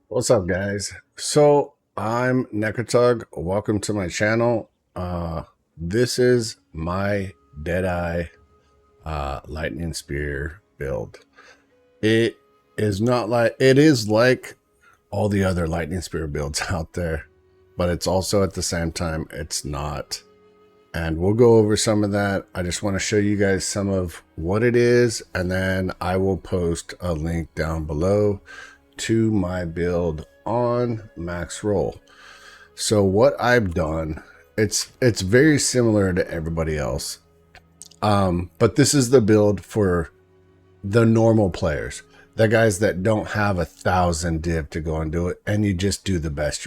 What's up, guys? So I'm Necrotog. Welcome to my channel. This is my Deadeye lightning spear build. It is like all the other lightning spear builds out there, but it's also at the same time it's not. And we'll go over some of that. I just want to show you guys some of what it is, and then I will post a link down below to my build on max roll. So what I've done, it's very similar to everybody else, but this is the build for the normal players, the guys that don't have 1,000 div to go and do it, and you just do the best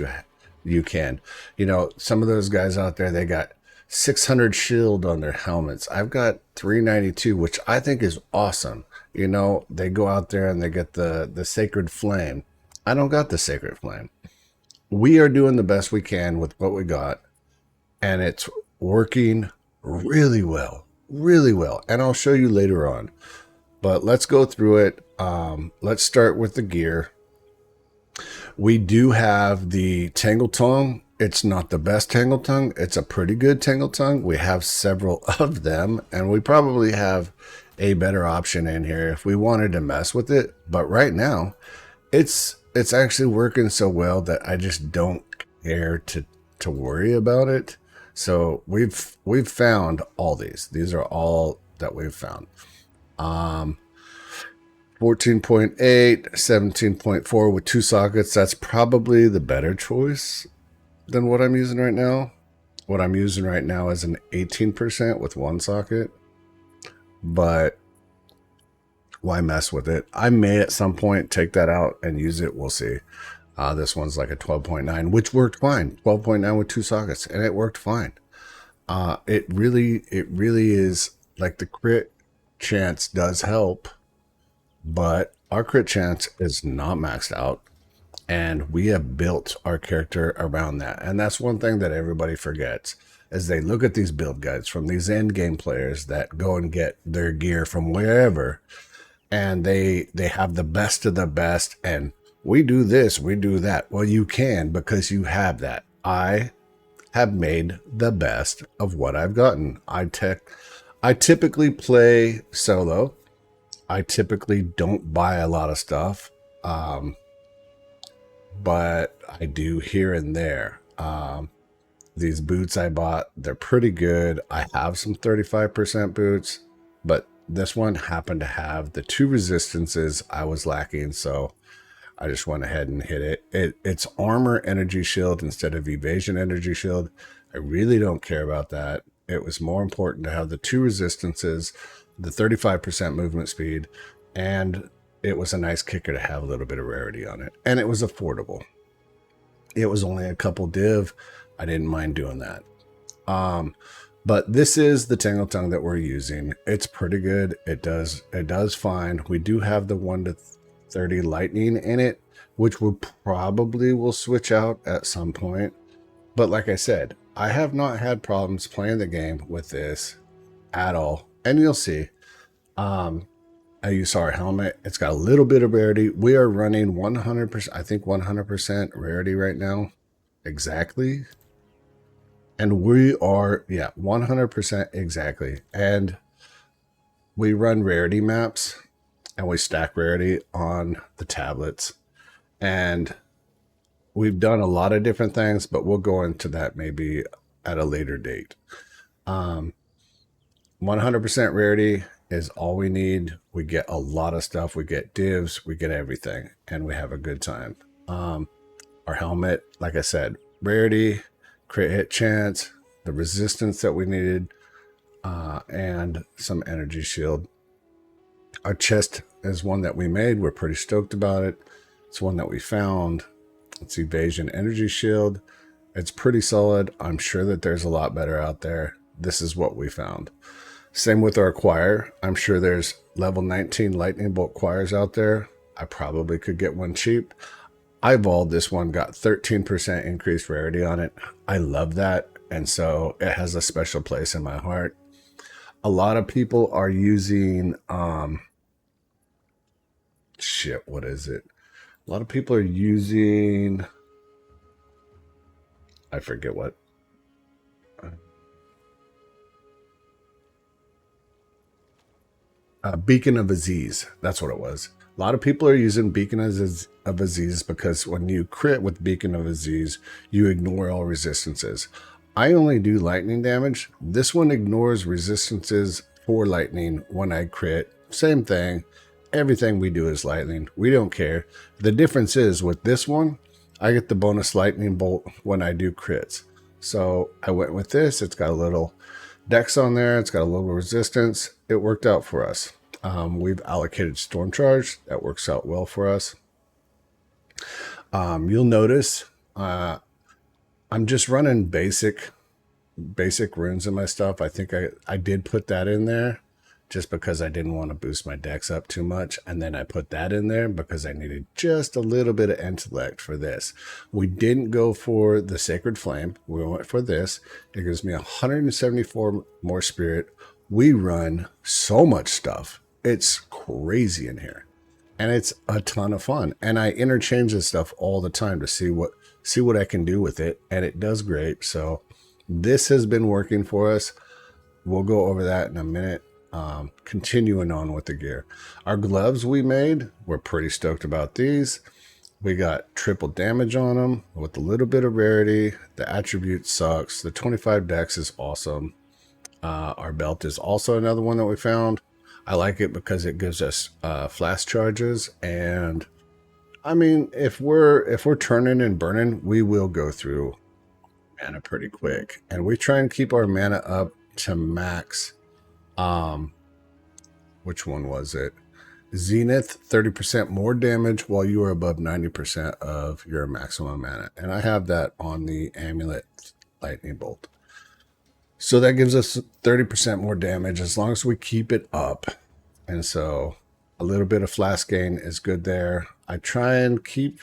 you can. You know, some of those guys out there, they got 600 shield on their helmets. I've got 392, which I think is awesome. You know, they go out there and they get the sacred flame. I don't got the sacred flame. We are doing the best we can with what we got, and it's working really well, really well. And I'll show you later on. But let's go through it. Let's start with the gear. We do have the Tangle Tongue. It's not the best Tangle Tongue. It's a pretty good Tangle Tongue. We have several of them, and we probably have a better option in here if we wanted to mess with it. But right now, it's actually working so well that I just don't care to worry about it. So we've found all these. These are all that we've found. 14.8, 17.4 with 2 sockets. That's probably the better choice than what I'm using right now. What I'm using right now is an 18% with 1 socket, but why mess with it? I may at some point take that out and use it. We'll see. This one's like a 12.9, which worked fine. 12.9 with 2 sockets, and it worked fine. It really is like the crit chance does help, but our crit chance is not maxed out, and we have built our character around that. And that's one thing that everybody forgets, as they look at these build guides from these end game players that go and get their gear from wherever, and they have the best of the best, and we do this, we do that. Well, you can, because you have that. I have made the best of what I've gotten. I typically play solo. I typically don't buy a lot of stuff, but I do here and there. These boots I bought, they're pretty good. I have some 35% boots, but this one happened to have the 2 resistances I was lacking, so I just went ahead and hit it. It's armor energy shield instead of evasion energy shield. I really don't care about that. It was more important to have the 2 resistances, the 35% movement speed, and it was a nice kicker to have a little bit of rarity on it. And it was affordable. It was only a couple div. I didn't mind doing that. But this is the Tangle Tongue that we're using. It's pretty good. It does fine. We do have the 1 to 30 lightning in it, which we probably will switch out at some point. But like I said, I have not had problems playing the game with this at all, and you'll see. You saw our helmet. It's got a little bit of rarity. We are running 100%, I think 100% rarity right now, exactly. And we are, yeah, 100% exactly. And we run rarity maps, and we stack rarity on the tablets. And we've done a lot of different things, but we'll go into that maybe at a later date. 100% rarity is all we need. We get a lot of stuff. We get divs, we get everything, and we have a good time. Our helmet, like I said, rarity, crit hit chance, the resistance that we needed, and some energy shield. Our chest is one that we made. We're pretty stoked about it. It's one that we found. It's evasion energy shield. It's pretty solid. I'm sure that there's a lot better out there. This is what we found. Same with our choir. I'm sure there's level 19 lightning bolt choirs out there. I probably could get one cheap. Eyeballed this one, got 13% increased rarity on it. I love that, and so it has a special place in my heart. A lot of people are using what is it? A lot of people are using, I forget what. Beacon of Aziz. That's what it was. A lot of people are using Beacon of Aziz because when you crit with Beacon of Aziz, you ignore all resistances. I only do lightning damage. This one ignores resistances for lightning when I crit. Same thing. Everything we do is lightning. We don't care. The difference is with this one, I get the bonus lightning bolt when I do crits. So I went with this. It's got a little dex on there. It's got a little resistance. It worked out for us. We've allocated storm charge. That works out well for us. You'll notice I'm just running basic runes in my stuff. I think I did put that in there just because I didn't want to boost my dex up too much. And then I put that in there because I needed just a little bit of intellect for this. We didn't go for the Sacred Flame. We went for this. It gives me 174 more spirit. We run so much stuff. It's crazy in here. And it's a ton of fun. And I interchange this stuff all the time to see what I can do with it. And it does great. So this has been working for us. We'll go over that in a minute. Continuing on with the gear. Our gloves we made, we're pretty stoked about these. We got triple damage on them with a little bit of rarity. The attribute sucks. The 25 dex is awesome. Our belt is also another one that we found. I like it because it gives us flash charges, and I mean, if we're turning and burning, we will go through mana pretty quick, and we try and keep our mana up to max. Which one was it? Zenith, 30% more damage while you are above 90% of your maximum mana, and I have that on the amulet lightning bolt. So that gives us 30% more damage as long as we keep it up. And so a little bit of flask gain is good there. I try and keep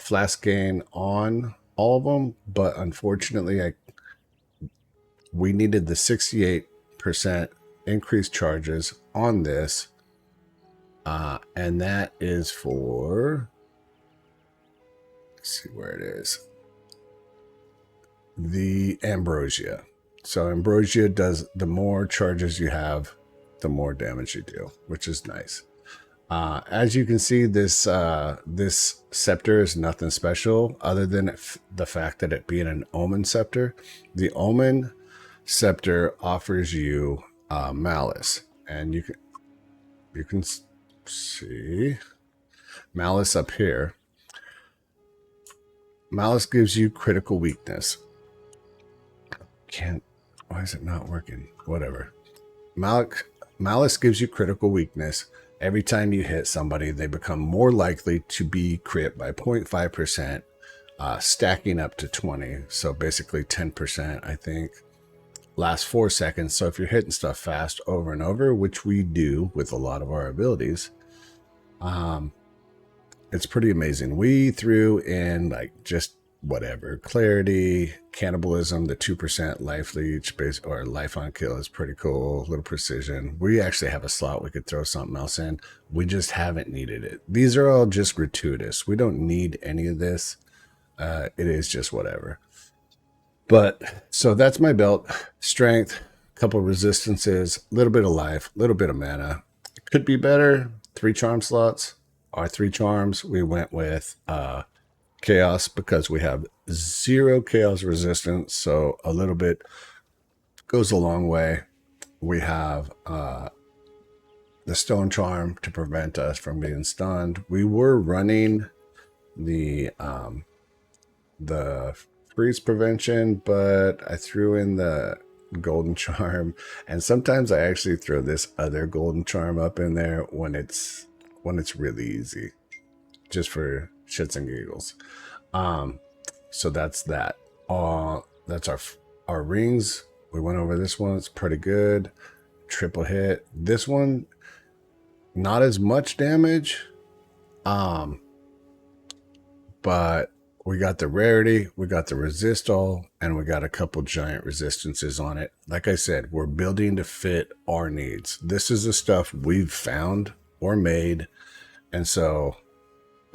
flask gain on all of them, but unfortunately we needed the 68% increased charges on this. And that is for, let's see where it is. The Ambrosia. So Ambrosia does, the more charges you have, the more damage you do, which is nice. As you can see, this scepter is nothing special other than the fact that it being an Omen scepter. The Omen scepter offers you Malice, and you can see Malice up here. Malice gives you critical weakness. Why is it not working? Whatever. Malice gives you critical weakness. Every time you hit somebody, they become more likely to be crit by 0.5%, stacking up to 20. So basically 10%, I think. Lasts 4 seconds. So if you're hitting stuff fast over and over, which we do with a lot of our abilities, it's pretty amazing. We threw in like just whatever, clarity, cannibalism, the 2% life leech base or life on kill is pretty cool. A little precision. We actually have a slot we could throw something else in. We just haven't needed it. These are all just gratuitous. We don't need any of this. It is just whatever. But so that's my belt. Strength, a couple resistances, a little bit of life, a little bit of mana. It could be better. 3 charm slots. Our 3 charms, we went with chaos because we have 0 chaos resistance, so a little bit goes a long way. We have the stone charm to prevent us from being stunned. We were running the freeze prevention, but I threw in the golden charm, and sometimes I actually throw this other golden charm up in there when it's really easy, just for shits and giggles. So that's that. That's our rings. We went over this one. It's pretty good. Triple hit. This one, not as much damage. But we got the rarity, we got the resist all, and we got a couple giant resistances on it. Like I said, we're building to fit our needs. This is the stuff we've found or made, and so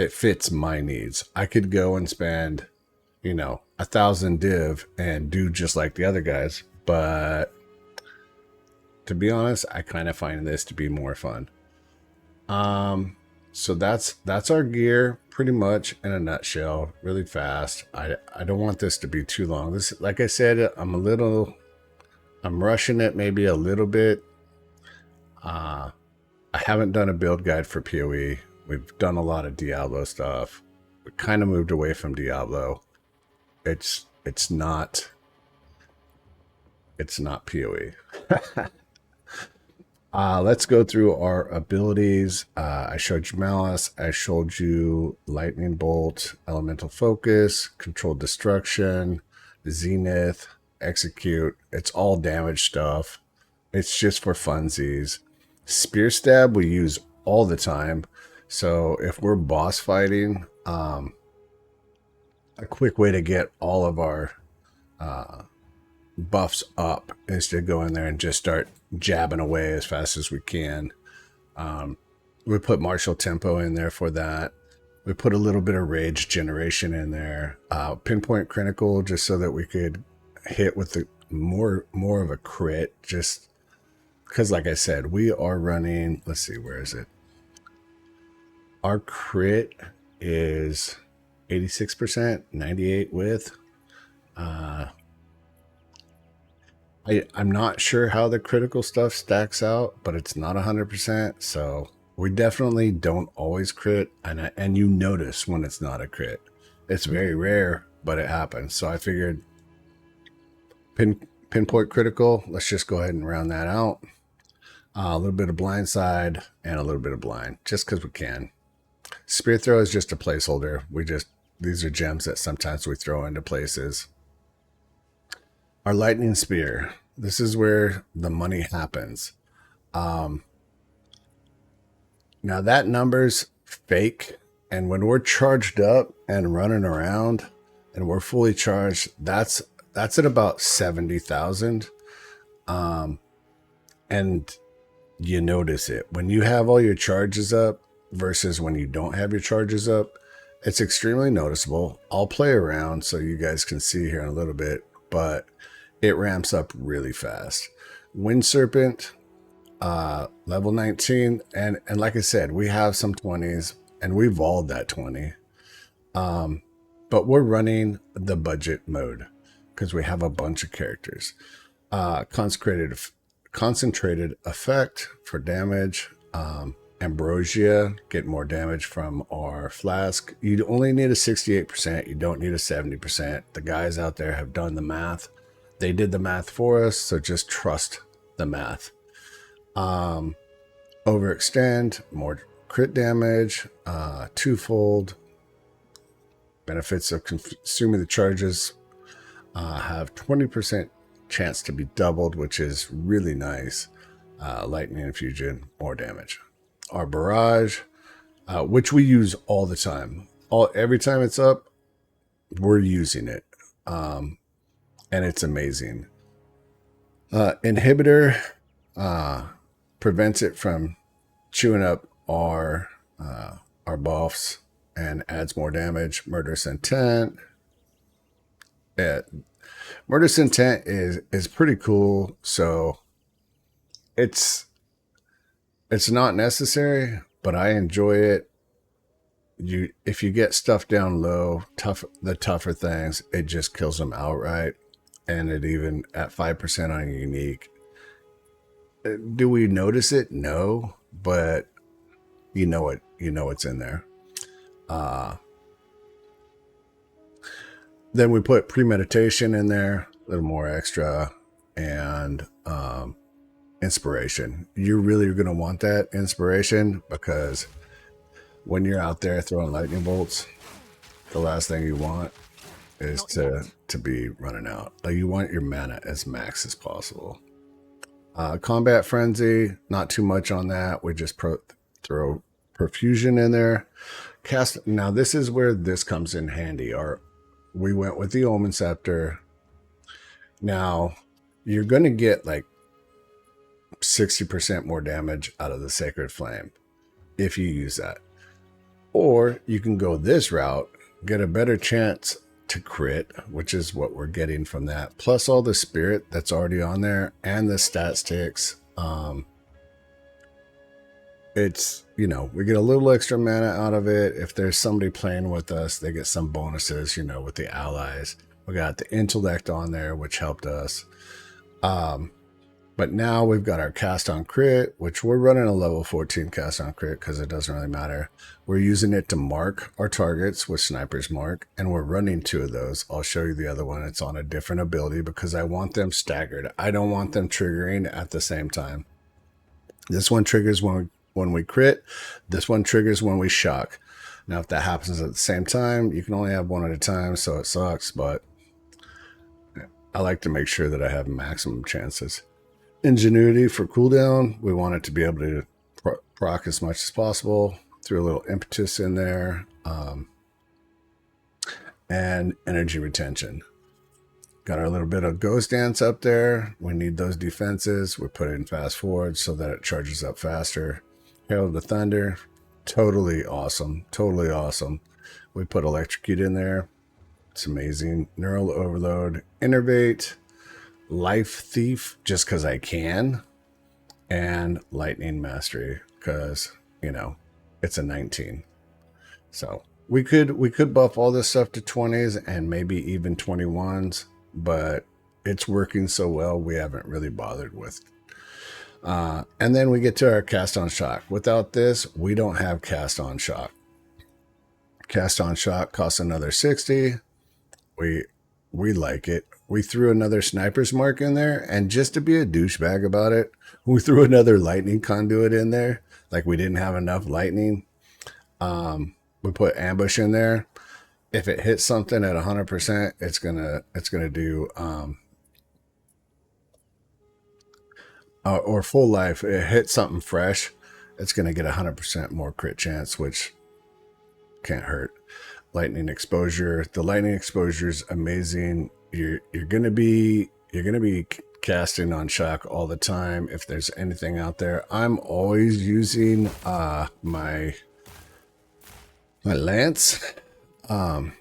it fits my needs. I could go and spend, you know, 1,000 div and do just like the other guys, but to be honest, I kind of find this to be more fun. So that's our gear pretty much in a nutshell, really fast. I don't want this to be too long. This, like I said, I'm rushing it maybe a little bit. I haven't done a build guide for PoE. We've done a lot of Diablo stuff. We kind of moved away from Diablo. It's not PoE. Let's go through our abilities. I showed you Malice. I showed you Lightning Bolt, Elemental Focus, Controlled Destruction, Zenith, Execute. It's all damage stuff. It's just for funsies. Spear Stab we use all the time. So if we're boss fighting, a quick way to get all of our buffs up is to go in there and just start jabbing away as fast as we can. We put martial tempo in there for that. We put a little bit of rage generation in there. Pinpoint critical just so that we could hit with the more of a crit, just because like I said, we are running, let's see, where is it? Our crit is 86%, 98 with. I'm not sure how the critical stuff stacks out, but it's not 100%. So we definitely don't always crit, and you notice when it's not a crit. It's very rare, but it happens. So I figured pinpoint critical. Let's just go ahead and round that out. A little bit of blind side and a little bit of blind, just because we can. Spear throw is just a placeholder. These are gems that sometimes we throw into places. Our lightning spear. This is where the money happens. Now that number's fake, and when we're charged up and running around and we're fully charged, that's at about 70,000. And you notice it when you have all your charges up versus when you don't have your charges up. It's extremely noticeable. I'll play around so you guys can see here in a little bit, but it ramps up really fast. Wind Serpent, level 19, and like I said, we have some 20s, and we evolved that 20. But we're running the budget mode because we have a bunch of characters. Concentrated effect for damage. Ambrosia, get more damage from our flask. You only need a 68%. You don't need a 70%. The guys out there have done the math. They did the math for us, so just trust the math. Overextend, more crit damage, twofold. Benefits of consuming the charges have 20% chance to be doubled, which is really nice. Lightning infusion, more damage. Our barrage, which we use all the time. Every time it's up, we're using it. And it's amazing. Inhibitor prevents it from chewing up our buffs and adds more damage. Murderous intent. Murderous intent is pretty cool. So it's not necessary, but I enjoy it. If you get stuff down low, the tougher things, it just kills them outright. And it even at 5% on unique. Do we notice it? No, but you know it. You know it's in there. Then we put premeditation in there, a little more extra, and inspiration. You're really going to want that inspiration because when you're out there throwing lightning bolts, the last thing you want is to be running out. Like, you want your mana as max as possible. Combat frenzy, not too much on that. We just throw perfusion in there. Cast. Now this is where this comes in handy. We went with the Omen Scepter. Now you're going to get like 60% more damage out of the Sacred Flame if you use that. Or you can go this route, get a better chance to crit, which is what we're getting from that, plus all the spirit that's already on there and the stat sticks. It's, you know, we get a little extra mana out of it. If there's somebody playing with us, they get some bonuses, you know, with the allies. We got the intellect on there, which helped us. But now we've got our cast on crit, which we're running a level 14 cast on crit because it doesn't really matter. We're using it to mark our targets with Sniper's Mark, and we're running 2 of those. I'll show you the other one. It's on a different ability because I want them staggered. I don't want them triggering at the same time. This one triggers when we crit. This one triggers when we shock. Now, if that happens at the same time, you can only have one at a time, so it sucks, but I like to make sure that I have maximum chances. Ingenuity for cooldown. We want it to be able to proc as much as possible. Threw a little impetus in there. And energy retention. Got our little bit of ghost dance up there. We need those defenses. We're putting fast forward so that it charges up faster. Herald of Thunder. Totally awesome. Totally awesome. We put electrocute in there. It's amazing. Neural overload. Innervate. Life Thief, just because I can, and Lightning Mastery, because, you know, it's a 19. So we could buff all this stuff to 20s and maybe even 21s, but it's working so well we haven't really bothered with. And then we get to our Cast on Shock. Without this, we don't have Cast on Shock. Cast on Shock costs another 60. We like it. We threw another Sniper's Mark in there, and just to be a douchebag about it, we threw another lightning conduit in there. Like we didn't have enough lightning. We put ambush in there. If it hits something at 100%, it's gonna do or full life. It hits something fresh, it's gonna get 100% more crit chance, which can't hurt. Lightning exposure. The lightning exposure is amazing. You're gonna be casting on shock all the time. If there's anything out there, I'm always using my lance. Where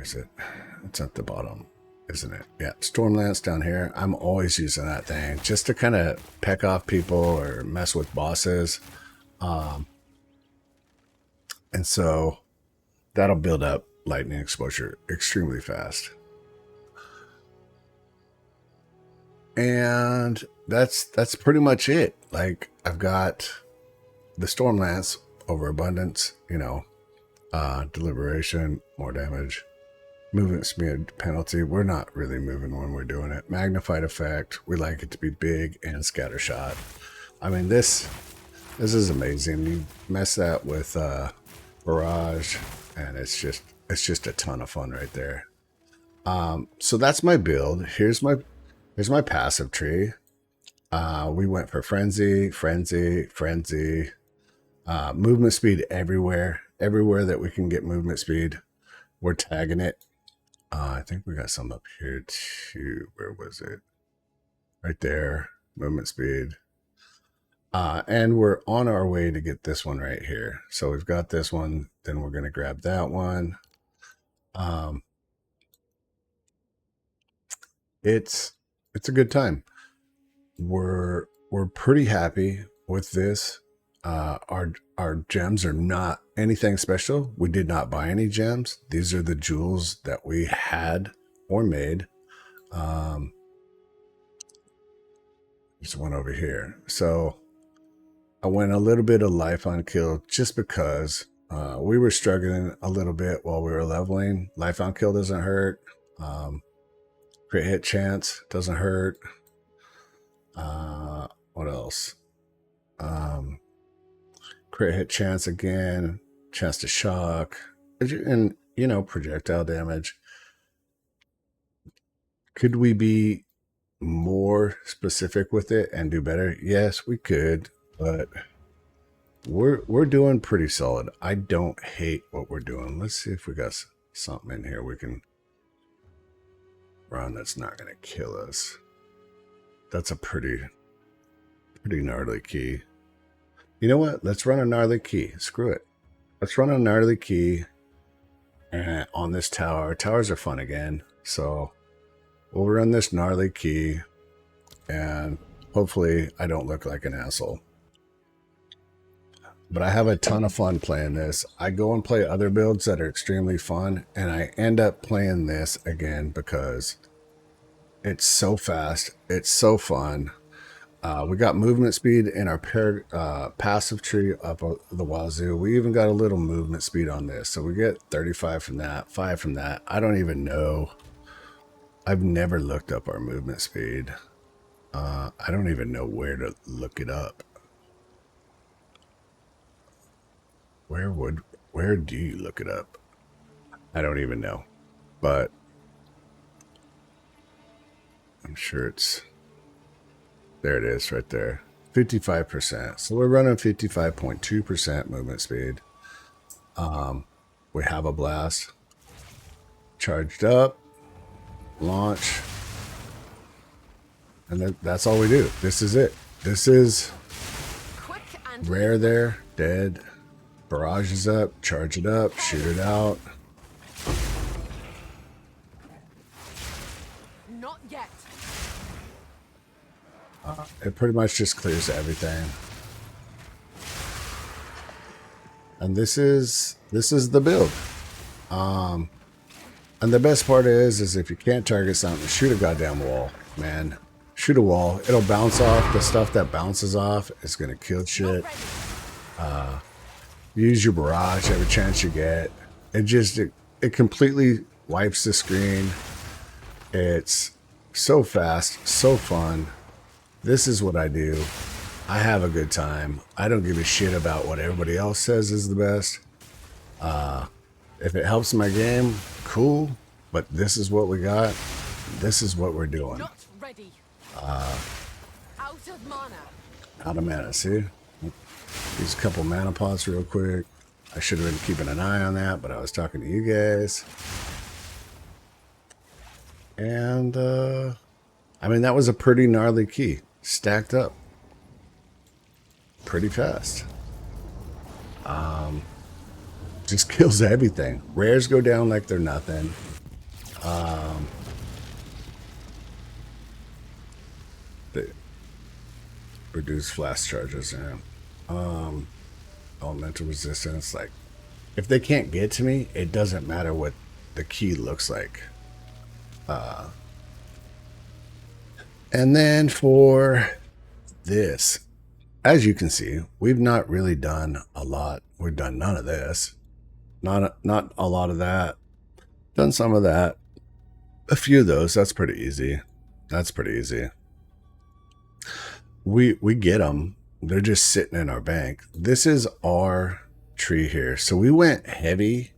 is it? It's at the bottom, isn't it? Yeah, Storm Lance down here. I'm always using that thing just to kind of peck off people or mess with bosses. And so that'll build up lightning exposure extremely fast. And that's pretty much it. Like, I've got the Storm Lance, overabundance, you know, deliberation, more damage, movement speed penalty. We're not really moving when we're doing it. Magnified effect. We like it to be big and scatter shot. I mean, this is amazing. You mess that with barrage, and it's just a ton of fun right there. So that's my build. Here's my passive tree. We went for frenzy, movement speed everywhere that we can get movement speed. We're tagging it. I think we got some up here too. Where was it? Right there, movement speed. And we're on our way to get this one right here. So we've got this one, then we're going to grab that one. It's a good time. We're pretty happy with this. Our gems are not anything special. We did not buy any gems. These are the jewels that we had or made. There's one over here. So I went a little bit of life on kill just because we were struggling a little bit while we were leveling. Life on kill doesn't hurt. Crit hit chance doesn't hurt. What else? Crit hit chance again, chance to shock, and, you know, projectile damage. Could we be more specific with it and do better? Yes, we could, but we're doing pretty solid. I don't hate what we're doing. Let's see if we got something in here we can run that's not going to kill us. That's a pretty gnarly key. You know what? Let's run a gnarly key. Screw it. Let's run a gnarly key on this tower. Towers are fun again. So we'll run this gnarly key and hopefully I don't look like an asshole. But I have a ton of fun playing this. I go and play other builds that are extremely fun, and I end up playing this again because it's so fast. It's so fun. We got movement speed in our passive tree up the wazoo. We even got a little movement speed on this. So we get 35 from that, 5 from that. I don't even know. I've never looked up our movement speed. I don't even know where to look it up. Where do you look it up? I don't even know. But I'm sure it's... There it is right there. 55%. So we're running 55.2% movement speed. We have a blast. Charged up. Launch. And then that's all we do. This is it. This is rare there. Dead. Barrage is up. Charge it up. Shoot it out. Not yet. It pretty much just clears everything. And this is the build. And the best part is if you can't target something, shoot a goddamn wall, man. Shoot a wall. It'll bounce off. The stuff that bounces off is gonna kill shit. Use your barrage every chance you get. It completely wipes the screen. It's so fast, so fun. This is what I do. I have a good time. I don't give a shit about what everybody else says is the best. If it helps my game, cool. But this is what we got. This is what we're doing. Not ready. Out of mana. Out of mana, see? Use a couple mana pots real quick. I should have been keeping an eye on that, but I was talking to you guys. And, I mean, that was a pretty gnarly key. Stacked up. Pretty fast. Just kills everything. Rares go down like they're nothing. They reduce flash charges. Yeah. Elemental resistance. Like, if they can't get to me, it doesn't matter what the key looks like. And then for this, as you can see, we've not really done a lot. We've done none of this. Not a lot of that. Done some of that. A few of those. That's pretty easy. That's pretty easy. We get them. They're just sitting in our bank. This is our tree here. So we went heavy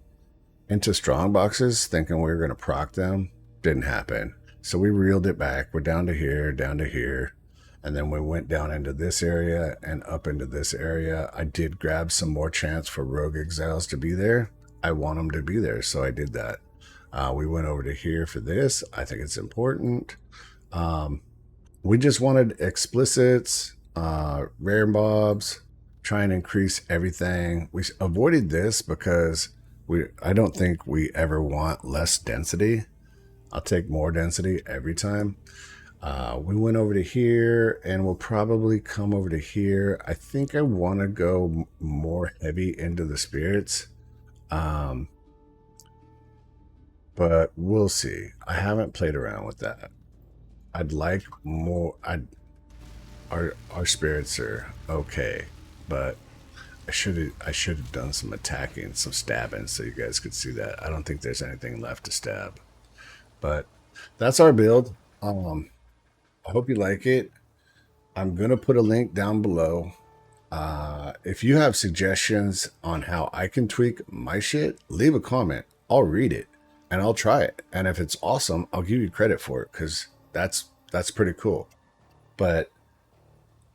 into strong boxes thinking we were going to proc them. Didn't happen. So we reeled it back. We're down to here, down to here. And then we went down into this area and up into this area. I did grab some more chance for Rogue Exiles to be there. I want them to be there, so I did that. We went over to here for this. I think it's important. We just wanted explicits, rare mobs, try and increase everything. We avoided this because I don't think we ever want less density. I'll take more density every time. We went over to here and we'll probably come over to here. I think I want to go more heavy into the spirits. But we'll see. I haven't played around with that. I'd like more. Our spirits are okay, but I should have done some attacking, some stabbing, so you guys could see that. I don't think there's anything left to stab. But that's our build. I hope you like it. I'm gonna put a link down below. If you have suggestions on how I can tweak my shit, leave a comment. I'll read it and I'll try it. And if it's awesome, I'll give you credit for it because that's pretty cool. But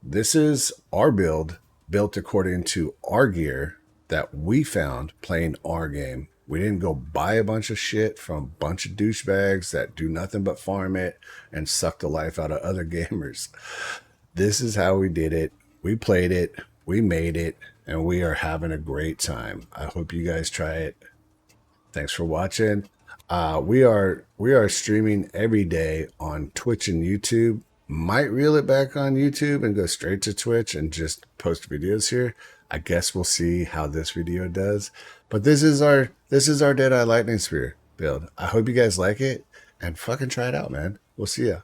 this is our build, built according to our gear that we found playing our game. We didn't go buy a bunch of shit from a bunch of douchebags that do nothing but farm it and suck the life out of other gamers. This is how we did it. We played it. we made it, and we are having a great time. I hope you guys try it. Thanks for watching. We are streaming every day on Twitch and YouTube. Might reel it back on YouTube and go straight to Twitch and just post videos here. I guess we'll see how this video does. But this is our Deadeye Lightning Spear build. I hope you guys like it and fucking try it out, man. We'll see ya.